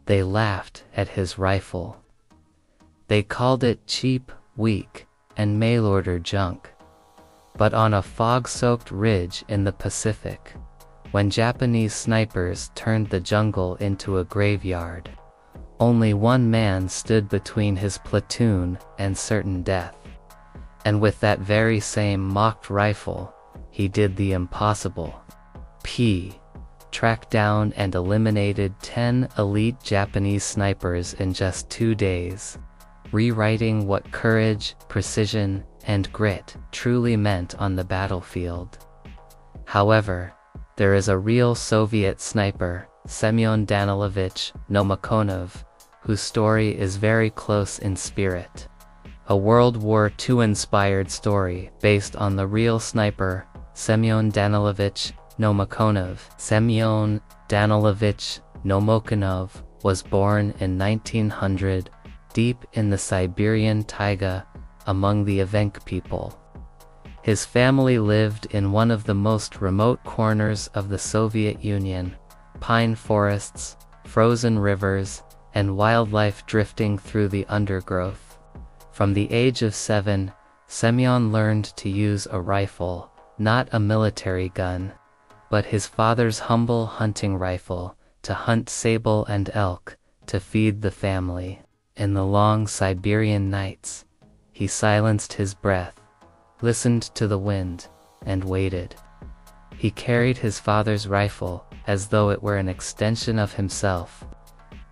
They laughed at his rifle. They called it cheap, weak, and mail-order junk. But on a fog-soaked ridge in the Pacific, when Japanese snipers turned the jungle into a graveyard, only one man stood between his platoon and certain death. And with that very same mocked rifle, he did the impossible. Tracked down and eliminated 10 elite Japanese snipers in just 2 days, rewriting what courage, precision, and grit truly meant on the battlefield. However, there is a real Soviet sniper, Semyon Danilovich Nomokonov, whose story is very close in spirit. A World War II-inspired story based on the real sniper, Semyon Danilovich Nomokonov. Semyon Danilovich Nomokonov was born in 1900, deep in the Siberian taiga, among the Evenk people. His family lived in one of the most remote corners of the Soviet Union, pine forests, frozen rivers, and wildlife drifting through the undergrowth. From the age of 7, Semyon learned to use a rifle, not a military gun, but his father's humble hunting rifle, to hunt sable and elk, to feed the family. In the long Siberian nights, he silenced his breath, listened to the wind, and waited. He carried his father's rifle as though it were an extension of himself.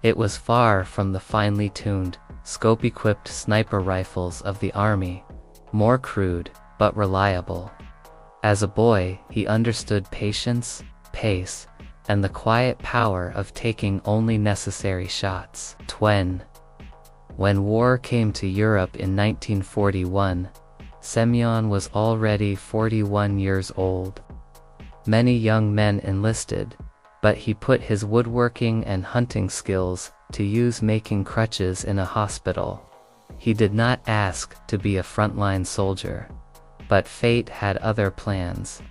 It was far from the finely tuned, scope-equipped sniper rifles of the army, more crude, but reliable. As a boy, he understood patience, pace, and the quiet power of taking only necessary shots. When war came to Europe in 1941, Semyon was already 41 years old. Many young men enlisted, but he put his woodworking and hunting skills to use making crutches in a hospital. He did not ask to be a frontline soldier, but fate had other plans.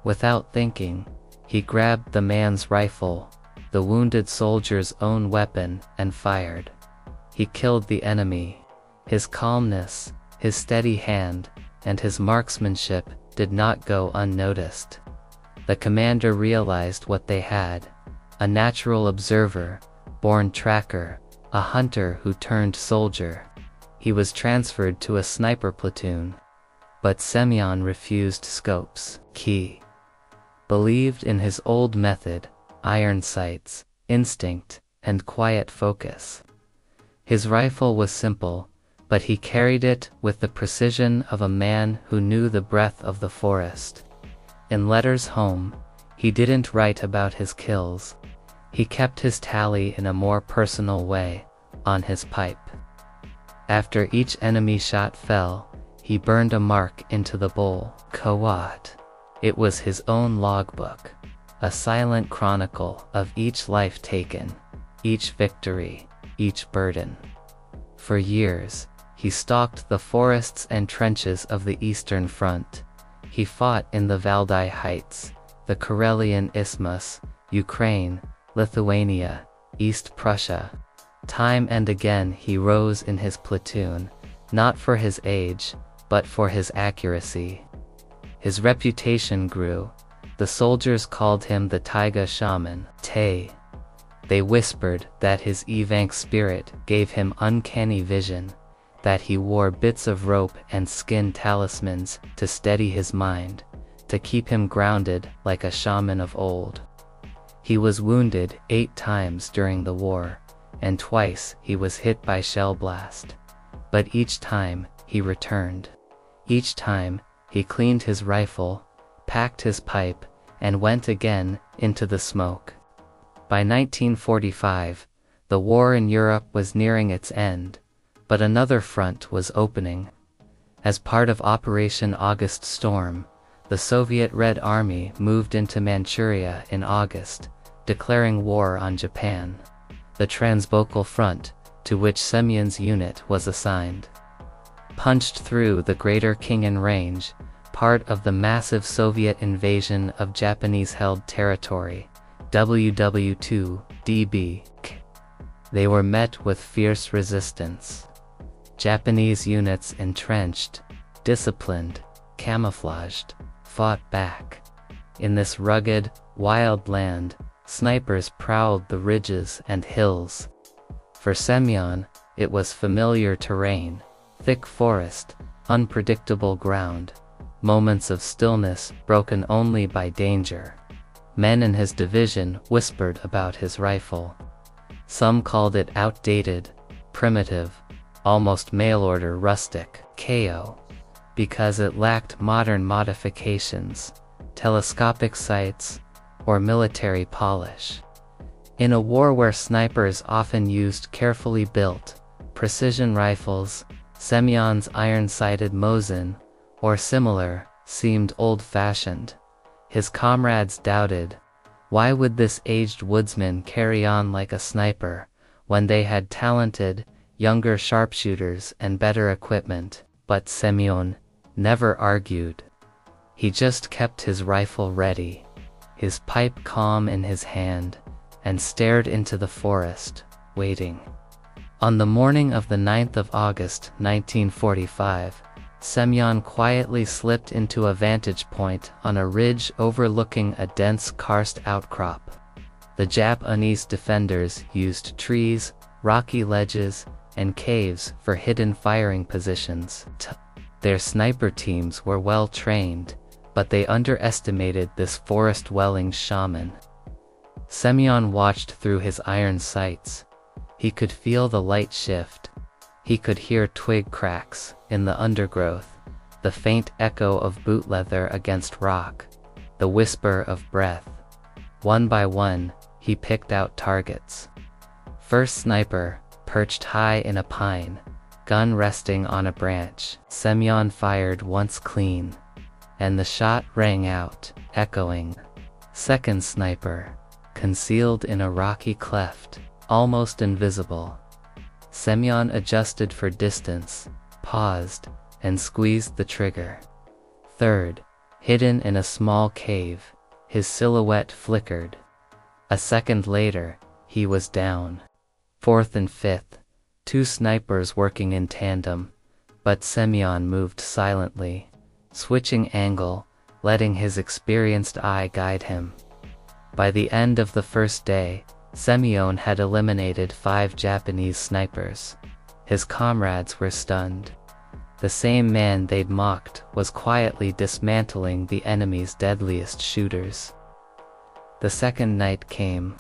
Without thinking, he grabbed the man's rifle, the wounded soldier's own weapon, and fired. He killed the enemy. His calmness, his steady hand, and his marksmanship did not go unnoticed. The commander realized what they had: a natural observer, born tracker, a hunter who turned soldier. He was transferred to a sniper platoon. But Semyon refused scopes. Believed in his old method, iron sights, instinct, and quiet focus. His rifle was simple, but he carried it with the precision of a man who knew the breadth of the forest. In letters home, he didn't write about his kills. He kept his tally in a more personal way, on his pipe. After each enemy shot fell, he burned a mark into the bowl. It was his own logbook, a silent chronicle of each life taken, each victory, each burden. For years, he stalked the forests and trenches of the Eastern Front. He fought in the Valdai Heights, the Karelian Isthmus, Ukraine, Lithuania, East Prussia. Time and again he rose in his platoon, not for his age, but for his accuracy. His reputation grew. The soldiers called him the Taiga Shaman. They whispered that his Evenk spirit gave him uncanny vision, that he wore bits of rope and skin talismans to steady his mind, to keep him grounded like a shaman of old. He was wounded 8 times during the war, and twice he was hit by shell blast. But each time, he returned. Each time, he cleaned his rifle, packed his pipe, and went again into the smoke. By 1945, the war in Europe was nearing its end, but another front was opening. As part of Operation August Storm, the Soviet Red Army moved into Manchuria in August, declaring war on Japan. The Transvocal Front, to which Semyon's unit was assigned, punched through the Greater Khingan Range, part of the massive Soviet invasion of Japanese-held territory, WW2, DB. They were met with fierce resistance. Japanese units entrenched, disciplined, camouflaged, fought back. In this rugged, wild land, snipers prowled the ridges and hills. For Semyon, it was familiar terrain, thick forest, unpredictable ground, moments of stillness broken only by danger. Men in his division whispered about his rifle. Some called it outdated, primitive, almost mail-order rustic, KO, because it lacked modern modifications, telescopic sights, or military polish. In a war where snipers often used carefully built, precision rifles, Semyon's iron-sighted Mosin, or similar, seemed old-fashioned. His comrades doubted. Why would this aged woodsman carry on like a sniper, when they had talented, younger sharpshooters and better equipment? But Semyon never argued. He just kept his rifle ready, his pipe calm in his hand, and stared into the forest, waiting. On the morning of the 9th of August 1945, Semyon quietly slipped into a vantage point on a ridge overlooking a dense karst outcrop. The Japanese defenders used trees, rocky ledges, and caves for hidden firing positions. Their sniper teams were well trained, but they underestimated this forest-dwelling shaman. Semyon watched through his iron sights. He could feel the light shift. He could hear twig cracks in the undergrowth, the faint echo of boot leather against rock, the whisper of breath. One by one, he picked out targets. First sniper, perched high in a pine, gun resting on a branch. Semyon fired once clean, and the shot rang out, echoing. Second sniper, concealed in a rocky cleft, almost invisible. Semyon adjusted for distance, paused, and squeezed the trigger. Third, hidden in a small cave, his silhouette flickered. A second later, he was down. Fourth and fifth, two snipers working in tandem, but Semyon moved silently, switching angle, letting his experienced eye guide him. By the end of the first day, Semyon had eliminated 5 Japanese snipers. His comrades were stunned. The same man they'd mocked was quietly dismantling the enemy's deadliest shooters. The second night came.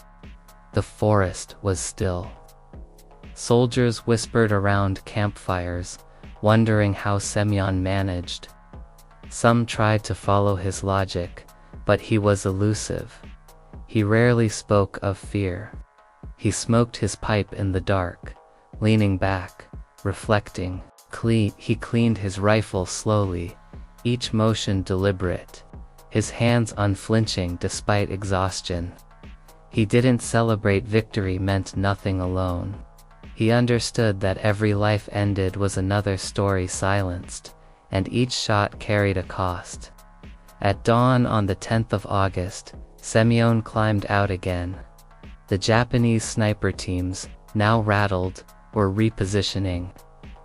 The forest was still. Soldiers whispered around campfires, wondering how Semyon managed. Some tried to follow his logic, but he was elusive. He rarely spoke of fear. He smoked his pipe in the dark, leaning back, reflecting. He cleaned his rifle slowly, each motion deliberate, his hands unflinching despite exhaustion. He didn't celebrate victory meant nothing alone. He understood that every life ended was another story silenced, and each shot carried a cost. At dawn on the 10th of August, Semyon climbed out again. The Japanese sniper teams, now rattled, were repositioning.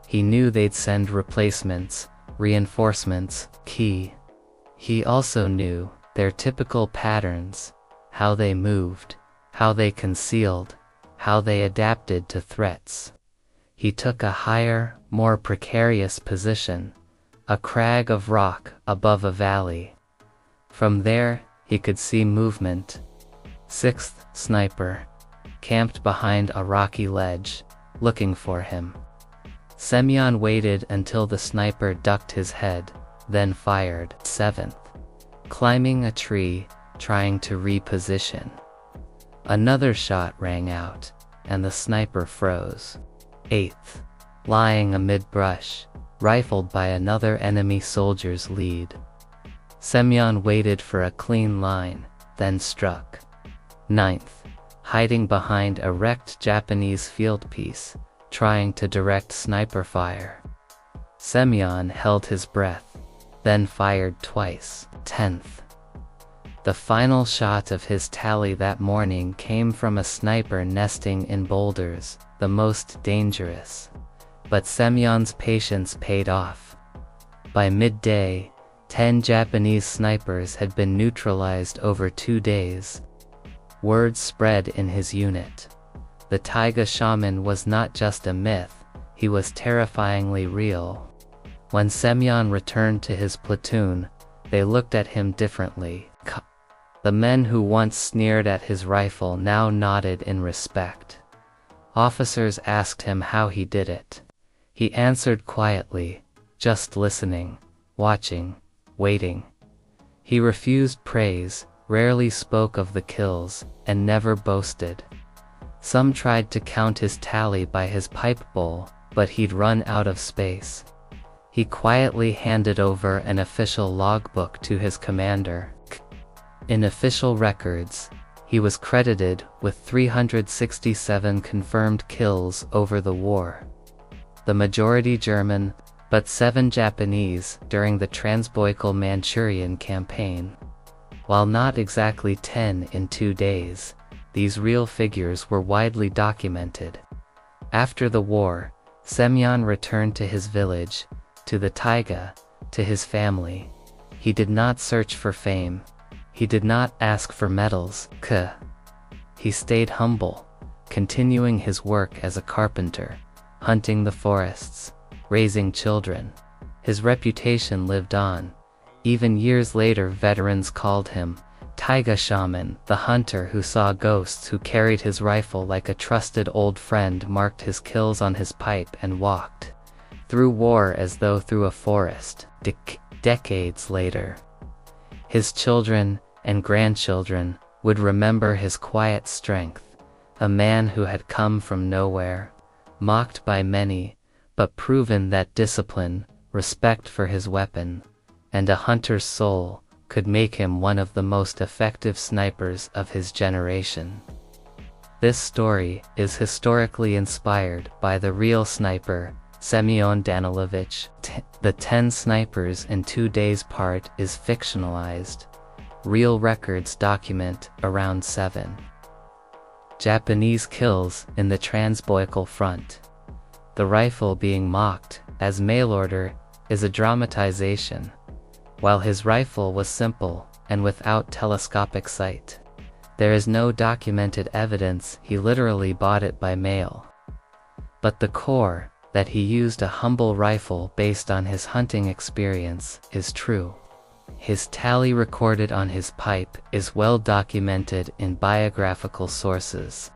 He knew they'd send replacements, reinforcements. He also knew their typical patterns, how they moved, how they concealed, how they adapted to threats. He took a higher, more precarious position, a crag of rock above a valley. From there, he could see movement. 6th sniper, camped behind a rocky ledge, looking for him. Semyon waited until the sniper ducked his head, then fired. 7th, climbing a tree, trying to reposition. Another shot rang out, and the sniper froze. 8th, lying amid brush, rifled by another enemy soldier's lead. Semyon waited for a clean line, then struck. 9th, hiding behind a wrecked Japanese field piece, trying to direct sniper fire. Semyon held his breath, then fired twice. 10th, The final shot of his tally that morning came from a sniper nesting in boulders, the most dangerous. But Semyon's patience paid off. By midday, 10 Japanese snipers had been neutralized over 2 days. Word spread in his unit. The Taiga Shaman was not just a myth, he was terrifyingly real. When Semyon returned to his platoon, they looked at him differently. The men who once sneered at his rifle now nodded in respect. Officers asked him how he did it. He answered quietly, just listening, watching, waiting. He refused praise, rarely spoke of the kills, and never boasted. Some tried to count his tally by his pipe bowl, but he'd run out of space. He quietly handed over an official logbook to his commander. In official records, he was credited with 367 confirmed kills over the war. The majority German, but 7 Japanese during the Transboikal Manchurian campaign. While not exactly 10 in 2 days, these real figures were widely documented. After the war, Semyon returned to his village, to the taiga, to his family. He did not search for fame. He did not ask for medals. He stayed humble, continuing his work as a carpenter, hunting the forests, raising children. His reputation lived on. Even years later, veterans called him Taiga Shaman, the hunter who saw ghosts, who carried his rifle like a trusted old friend, marked his kills on his pipe, and walked through war as though through a forest. Decades later, his children and grandchildren would remember his quiet strength, a man who had come from nowhere, mocked by many, but proven that discipline, respect for his weapon, and a hunter's soul could make him one of the most effective snipers of his generation. This story is historically inspired by the real sniper, Semyon Danilovich. The 10 snipers in 2 days part is fictionalized. Real records document around 7 Japanese kills in the Transboikal front. The rifle being mocked as mail order is a dramatization, while his rifle was simple and without telescopic sight. There is no documented evidence he literally bought it by mail. But the core, that he used a humble rifle based on his hunting experience, is true. His tally recorded on his pipe is well documented in biographical sources.